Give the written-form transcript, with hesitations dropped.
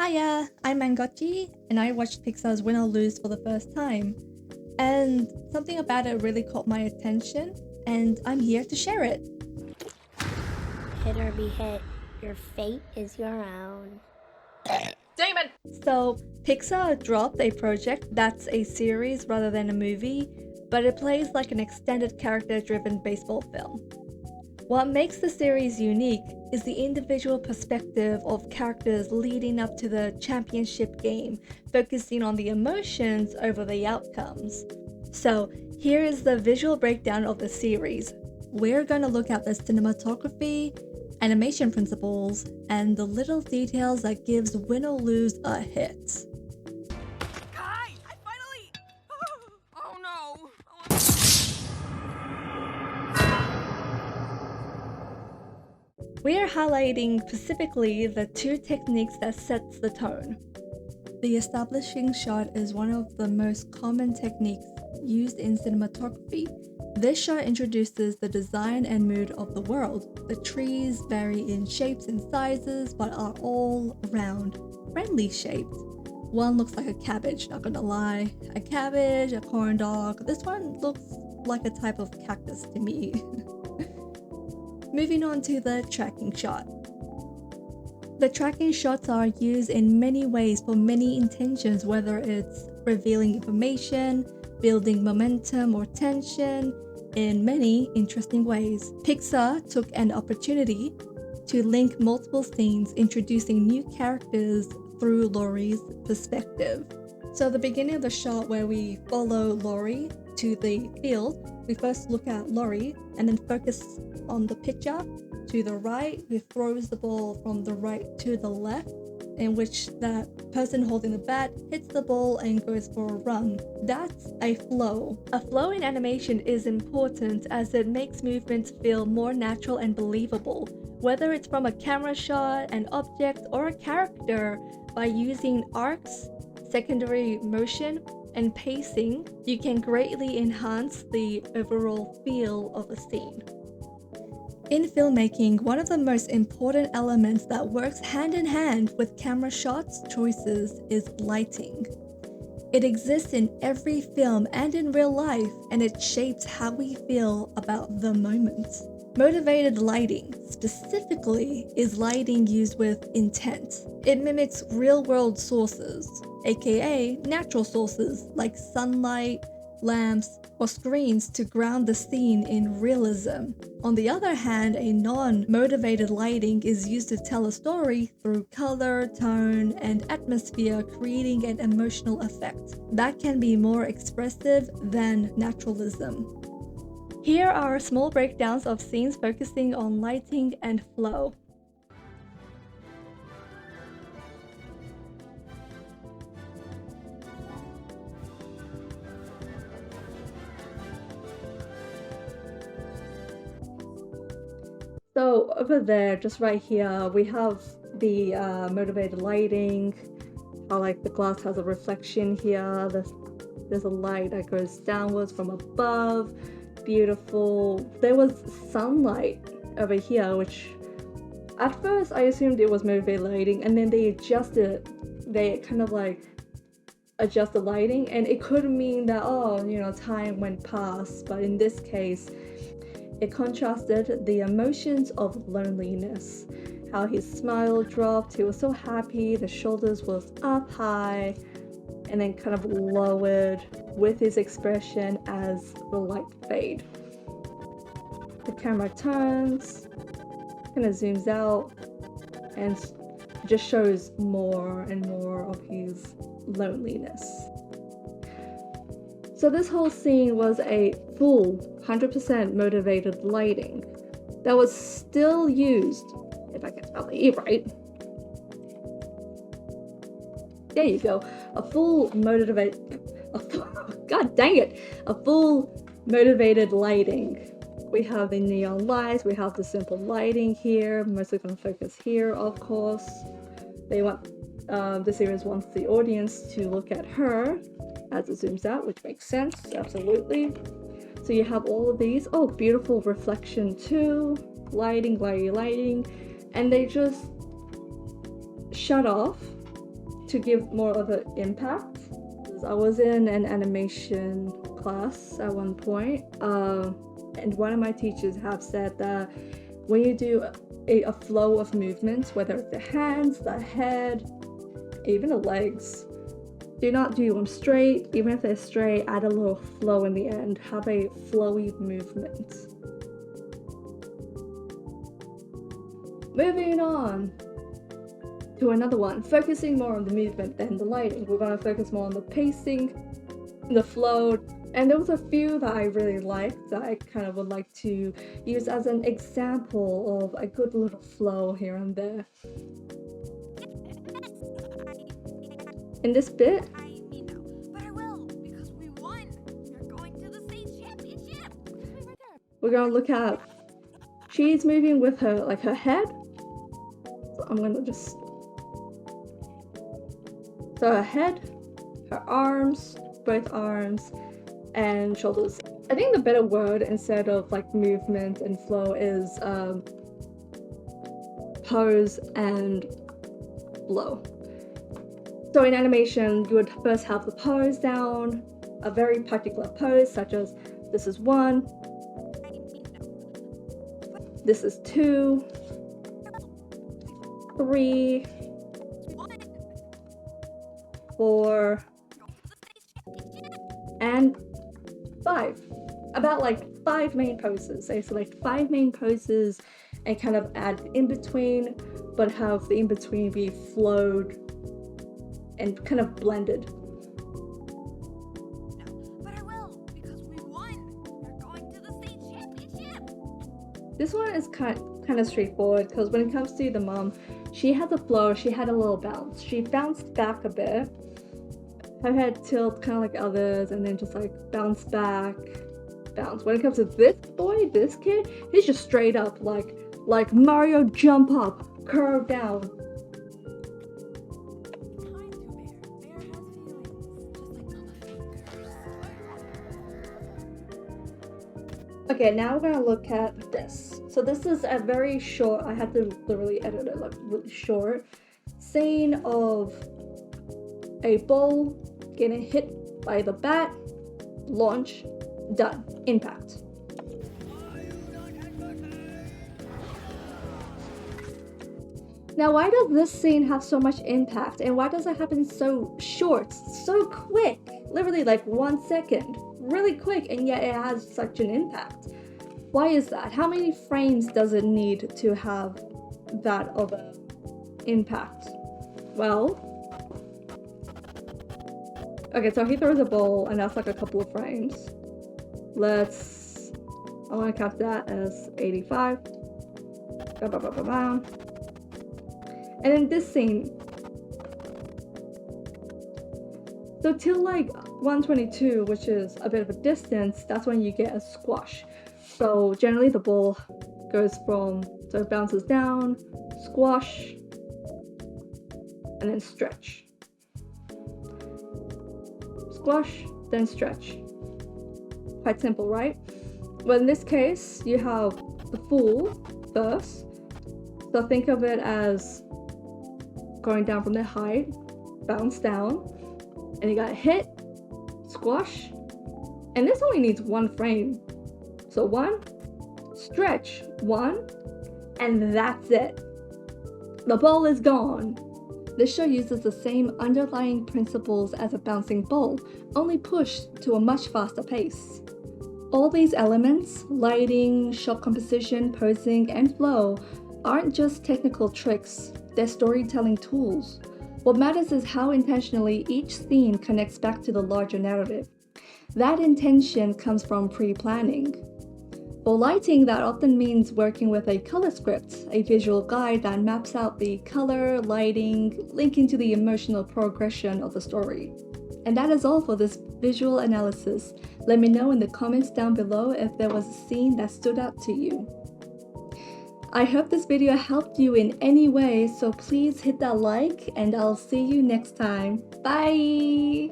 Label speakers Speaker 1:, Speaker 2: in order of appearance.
Speaker 1: Hiya, I'm Mangochi, and I watched Pixar's Win or Lose for the first time. And something about it really caught my attention, and I'm here to share it.
Speaker 2: Hit or be hit. Your fate is your own.
Speaker 1: Damon! So, Pixar dropped a project that's a series rather than a movie, but it plays like an extended character driven baseball film. What makes the series unique is the individual perspective of characters leading up to the championship game, focusing on the emotions over the outcomes. So, here is the visual breakdown of the series. We're going to look at the cinematography, animation principles, and the little details that gives Win or Lose a hit.
Speaker 3: Hi! I finally... Oh no!
Speaker 1: We are highlighting specifically the two techniques that sets the tone. The establishing shot is one of the most common techniques used in cinematography. This shot introduces the design and mood of the world. The trees vary in shapes and sizes, but are all round, friendly shaped. One looks like a cabbage, not gonna lie. A cabbage, a corn dog. This one looks like a type of cactus to me. Moving on to the tracking shot. The tracking shots are used in many ways for many intentions, whether it's revealing information, building momentum or tension, in many interesting ways. Pixar took an opportunity to link multiple scenes, introducing new characters through Laurie's perspective. So the beginning of the shot where we follow Laurie to the field, we first look at Laurie and then focus on the pitcher to the right who throws the ball from the right to the left, in which that person holding the bat hits the ball and goes for a run. That's a flow. A flow in animation is important as it makes movements feel more natural and believable, whether it's from a camera shot, an object, or a character. By using arcs, secondary motion, and pacing, you can greatly enhance the overall feel of a scene. In filmmaking, one of the most important elements that works hand in hand with camera shots choices is lighting. It exists in every film and in real life, and it shapes how we feel about the moment. Motivated lighting, specifically, is lighting used with intent. It mimics real-world sources, aka natural sources like sunlight, lamps, or screens to ground the scene in realism. On the other hand, a non-motivated lighting is used to tell a story through color, tone, and atmosphere, creating an emotional effect that can be more expressive than naturalism. Here are small breakdowns of scenes focusing on lighting and flow. So over there, just right here, we have the motivated lighting, how like the glass has a reflection here, there's a light that goes downwards from above, beautiful. There was sunlight over here, which at first I assumed it was motivated lighting, and then they kind of like adjust the lighting, and it could mean that, time went past, but in this case, it contrasted the emotions of loneliness, how his smile dropped, he was so happy, the shoulders was up high, and then kind of lowered with his expression as the light fade. The camera turns, kind of zooms out, and just shows more and more of his loneliness. So this whole scene was a full 100% motivated lighting that was still used, if I can spell the E right. There you go. A full motivated lighting. We have the neon lights, we have the simple lighting here, mostly going to focus here, of course. The series wants the audience to look at her as it zooms out, which makes sense, absolutely. So you have all of these, beautiful reflection too, lighting, and they just shut off to give more of an impact. I was in an animation class at one point, and one of my teachers have said that when you do a flow of movements, whether it's the hands, the head, even the legs, do not do them straight. Even if they're straight, add a little flow in the end. Have a flowy movement. Moving on to another one, focusing more on the movement than the lighting. We're going to focus more on the pacing, the flow, and there was a few that I really liked that I kind of would like to use as an example of a good little flow here and there. In this bit,
Speaker 3: But I will, because we won. You're going to the state championship.
Speaker 1: we're going to look at, she's moving with her, like her head. So I'm going to just, so her head, her arms, both arms, and shoulders. I think the better word instead of like movement and flow is pose and flow. So in animation, you would first have the pose down, a very particular pose, such as this is 1, this is 2, 3, 4, and 5. About like 5 main poses. So select 5 main poses and kind of add in between, but have the in between be flowed and kind of blended.
Speaker 3: But I will, because we won. You're going to the state championship.
Speaker 1: This one is kind of straightforward because when it comes to the mom, she had the flow, she had a little bounce. She bounced back a bit. Her head tilt kind of like others, and then just like bounce back, bounce. When it comes to this boy, this kid, he's just straight up like Mario jump up, curve down. Okay, now we're gonna look at this. So this is a very short, I had to literally edit it like really short, scene of a ball getting hit by the bat, launch, done, impact. Now why does this scene have so much impact, and why does it happen so short, so quick, literally like 1 second, really quick, and yet it has such an impact? Why is that? How many frames does it need to have that of an impact? Well, okay, so he throws a ball and that's like a couple of frames. I want to count that as 85. And then this scene, so till like 122, which is a bit of a distance, that's when you get a squash. So generally the ball goes from, so it bounces down, squash, and then stretch. Squash, then stretch. Quite simple, right? But in this case, you have the full first. So think of it as going down from the height, bounce down, and you got hit, squash, and this only needs 1 frame. So 1, stretch, 1, and that's it. The ball is gone. This show uses the same underlying principles as a bouncing ball, only pushed to a much faster pace. All these elements, lighting, shot composition, posing, and flow, aren't just technical tricks, they're storytelling tools. What matters is how intentionally each scene connects back to the larger narrative. That intention comes from pre-planning. For lighting, that often means working with a color script, a visual guide that maps out the color, lighting, linking to the emotional progression of the story. And that is all for this visual analysis. Let me know in the comments down below if there was a scene that stood out to you. I hope this video helped you in any way, so please hit that like and I'll see you next time. Bye!